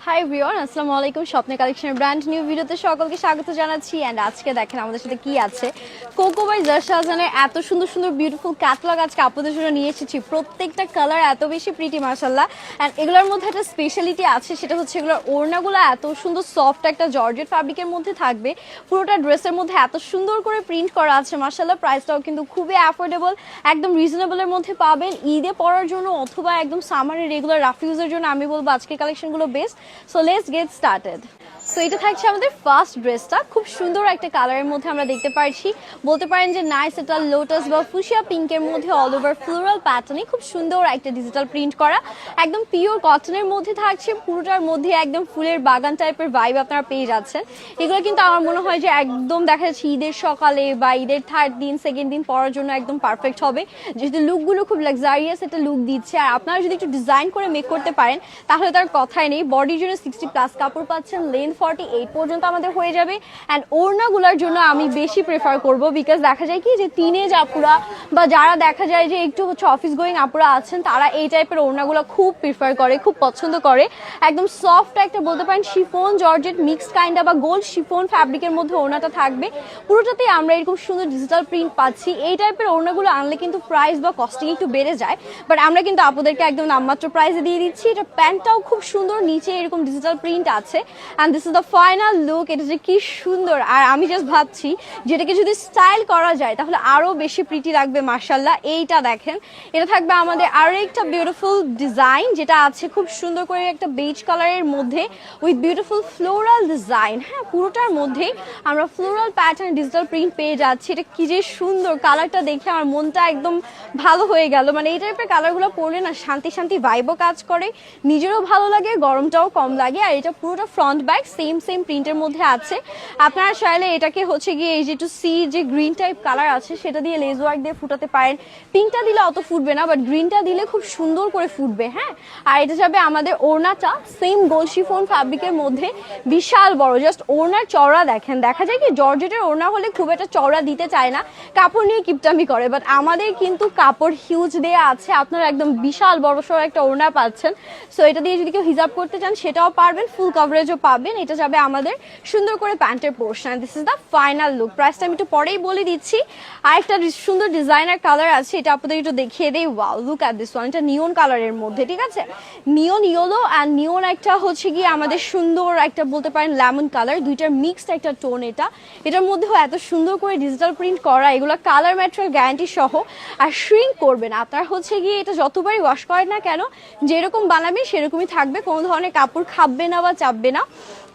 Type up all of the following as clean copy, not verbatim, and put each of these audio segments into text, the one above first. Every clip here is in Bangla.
হাই এভরিওয়ান, আসসালামু আলাইকুম। স্বপ্নের কালেকশনের ব্র্যান্ড নিউ ভিডিওতে সকলকে স্বাগত জানাচ্ছি। অ্যান্ড আজকে দেখেন আমাদের সাথে কি আছে। কোকো বাই জারশাজানের এত সুন্দর সুন্দর বিউটিফুল ক্যাটালগ আজকে আপনাদের জন্য নিয়ে এসেছি। প্রত্যেকটা কালার এত বেশি প্রিটি মাশাআল্লাহ। অ্যান্ড এগুলোর মধ্যে একটা স্পেশালিটি আছে, সেটা হচ্ছে এগুলোর ওড়নাগুলো এত সুন্দর সফট একটা জর্জেট ফ্যাব্রিকের মধ্যে থাকবে। পুরোটা ড্রেসের মধ্যে এত সুন্দর করে প্রিন্ট করা আছে মাশাআল্লাহ। প্রাইসটাও কিন্তু খুবই অ্যাফোর্ডেবল, একদম রিজনেবলের মধ্যে পাবেন। ঈদে পরার জন্য অথবা একদম সামারের রেগুলার রাফ ইউজের জন্য আমি বলবো আজকের কালেকশনগুলো best. So let's get started. So এটা থাকছে আমাদের ফার্স্ট ড্রেসটা, খুব সুন্দর একটা কালারের মধ্যে আমরা দেখতে পাচ্ছি। বলতে পারেন যে নাইস একটা লোটাস বা ফুশিয়া পিঙ্কের মধ্যে অল ওভার ফ্লোরাল প্যাটার্নে খুব সুন্দর একটা ডিজিটাল প্রিন্ট করা, একদম পিওর কটনের মধ্যে থাকছে। পুরোটার মধ্যে একদম ফুলের বাগান টাইপের ভাইব আপনারা পেয়ে যাচ্ছেন। এগুলো কিন্তু আমার মনে হয় যে একদম দেখা যাচ্ছে ঈদের সকালে বা ঈদের থার্ড দিন সেকেন্ড দিন পরার জন্য একদম পারফেক্ট হবে, যেহেতু লুকগুলো খুব লাক্সারিয়াস একটা লুক দিচ্ছে। আর আপনারা যদি একটু ডিজাইন করে মেক করতে পারেন তাহলে তার কথাই নেই। বডির জন্য 60+ কাপড় পাচ্ছেন, লেন্থ 48 পর্যন্ত আমাদের হয়ে যাবে। অ্যান্ড ওড়নাগুলোর জন্য আমি বেশি প্রেফার করব, বিকজ দেখা যায় কি যে টিনেজ আপুরা বা যারা দেখা যায় যে একটু হচ্ছে অফিস গোয়িং আপুরা আছেন, তারা এই টাইপের ওড়নাগুলো খুব প্রিফার করে, খুব পছন্দ করে। একদম সফট একটা বলতে পারেন শিফন জর্জেট মিক্স কাইন্ডা বা গোল্ড শিফন ফ্যাব্রিকের মধ্যে ওড়নাটা থাকবে। পুরোটাতেই আমরা এরকম সুন্দর ডিজিটাল প্রিন্ট পাচ্ছি। এই টাইপের ওড়নাগুলো আনলে কিন্তু প্রাইস বা কস্টিং একটু বেড়ে যায়, বাট আমরা কিন্তু আপুদেরকে একদম নামমাত্র প্রাইসে দিয়ে দিচ্ছি। এটা প্যান্টটাও খুব সুন্দর, নিচে এরকম ডিজিটাল প্রিন্ট আছে। And this is the final look. এটা যে কি সুন্দর, আর আমি জাস্ট ভাবছি যেটাকে যদি স্টাইল করা যায় তাহলে আরো বেশি প্রিটি লাগবে মাশাআল্লাহ। এইটা দেখেন, এটা থাকবে আমাদের আরো একটা বিউটিফুল ডিজাইন, যেটা আছে খুব সুন্দর করে একটা বেজ কালারের মধ্যে উইথ বিউটিফুল ফ্লোরাল ডিজাইন। হ্যাঁ, পুরোটার মধ্যেই আমরা ফ্লোরাল প্যাটার্ন ডিজিটাল প্রিন্ট পেয়ে যাচ্ছি। এটা কি যে সুন্দর, কালারটা দেখে আমার মনটা একদম ভালো হয়ে গেল। মানে এই টাইপের কালারগুলো পরলে না শান্তি শান্তি ভাইবও কাজ করে, নিজেরও ভালো লাগে, গরমটাও কম লাগে। আর এটা পুরোটা ফ্রন্ট ব্যাক সেম প্রিন্টের মধ্যে আছে। আপনারা চাইলে এটাকে হচ্ছে গিয়ে এই যে একটু সি যে গ্রিন টাইপ কালার আছে সেটা দিয়ে লেজ ওয়ার্ক দিয়ে ফুটাতে পারেন। পিঙ্কটা দিলে অত ফুটবে না, বাট গ্রিনটা দিলে খুব সুন্দর করে ফুটবে। হ্যাঁ, আর এটা যাবে আমাদের ওড়নাটা সেম গোল শিফন ফ্যাব্রিকের মধ্যে, বিশাল বড়। জাস্ট ওড়নার চওড়া দেখেন, দেখা যায় কি জর্জেটের ওড়না হলে খুব একটা চওড়া দিতে চায় না, কাপড় নিয়ে কিপটামি করে, বাট আমাদের কিন্তু কাপড় হিউজ দেয়া আছে। আপনারা একদম বিশাল বড় সড়ো একটা ওড়না পাচ্ছেন। সো এটা দিয়ে যদি কেউ হিজাব করতে চান সেটাও পারবেন, ফুল কভারেজও পাবেন। এটা যাবে আমাদের সুন্দর করে প্যান্টের portion. This is the final look. প্রাইসটা আমি একটু পরেই বলে দিচ্ছি। আর একটা সুন্দর ডিজাইনার কালার আছে, এটা আপনাদের একটু দেখিয়ে দেই। Wow, look at this one. এটা নিয়ন কালারের মধ্যে, ঠিক আছে, নিয়ন ইয়েলো অ্যান্ড নিয়ন একটা হচ্ছে গিয়ে আমাদের সুন্দর একটা বলতে পারেন লেমন কালার, দুইটার মিক্সড একটা টোন। এটার মধ্যেও এত সুন্দর করে ডিজিটাল প্রিন্ট করা। এগুলো কালার ম্যাটেরিয়াল গ্যারান্টি সহ, আর শ্রিঙ্ক করবে না। আপনার হচ্ছে গিয়ে এটা যতবারই ওয়াশ করেন না কেন, যেরকম বানাবেন সেরকমই থাকবে, কোনো ধরনের কাপড় খাববে না বা চাপবে না।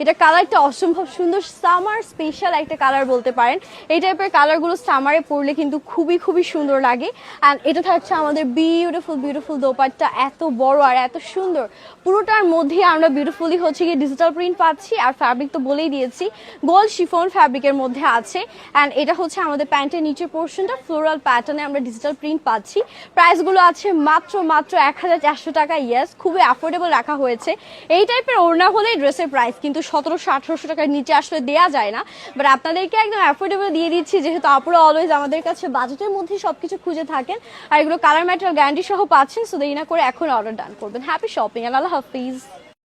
এটা কালারটা অসম্ভব সুন্দর, সামার স্পেশাল একটা কালার বলতে পারেন। এই টাইপের কালারগুলো সামারে পরলে কিন্তু খুবই খুবই সুন্দর লাগে। অ্যান্ড এটা থাকছে আমাদের বিউটিফুল দোপাট্টা, এত বড় আর এত সুন্দর। পুরোটার মধ্যে আমরা বিউটিফুলি হচ্ছে গিয়ে ডিজিটাল প্রিন্ট পাচ্ছি। আর ফ্যাব্রিক তো বলেই দিয়েছি, গোল্ড শিফন ফ্যাব্রিকের মধ্যে আছে। অ্যান্ড এটা হচ্ছে আমাদের প্যান্টের নিচের পোর্শনটা, ফ্লোরাল প্যাটার্নে আমরা ডিজিটাল প্রিন্ট পাচ্ছি। প্রাইসগুলো আছে মাত্র 1400 টাকা। ইয়েস, খুবই অ্যাফোর্ডেবল রাখা হয়েছে। এই টাইপের ওড়না হলেই ড্রেসের প্রাইস কিন্তু 1700-1800 টাকার নিচে আসলে দেওয়া যায় না, বাট আপনাদেরকে একদম অ্যাফোর্ডেবল দিয়ে দিচ্ছি, যেহেতু আপুরা অলওয়েজ আমাদের কাছে বাজেটের মধ্যে সবকিছু খুঁজে থাকেন। আর এগুলো কালার ম্যাটেরিয়াল গ্যারান্টি সহ পাচ্ছেন। সো দেরি না করে এখন অর্ডার ডান করবেন। হ্যাপি শপিং, আল্লাহ হাফিজ।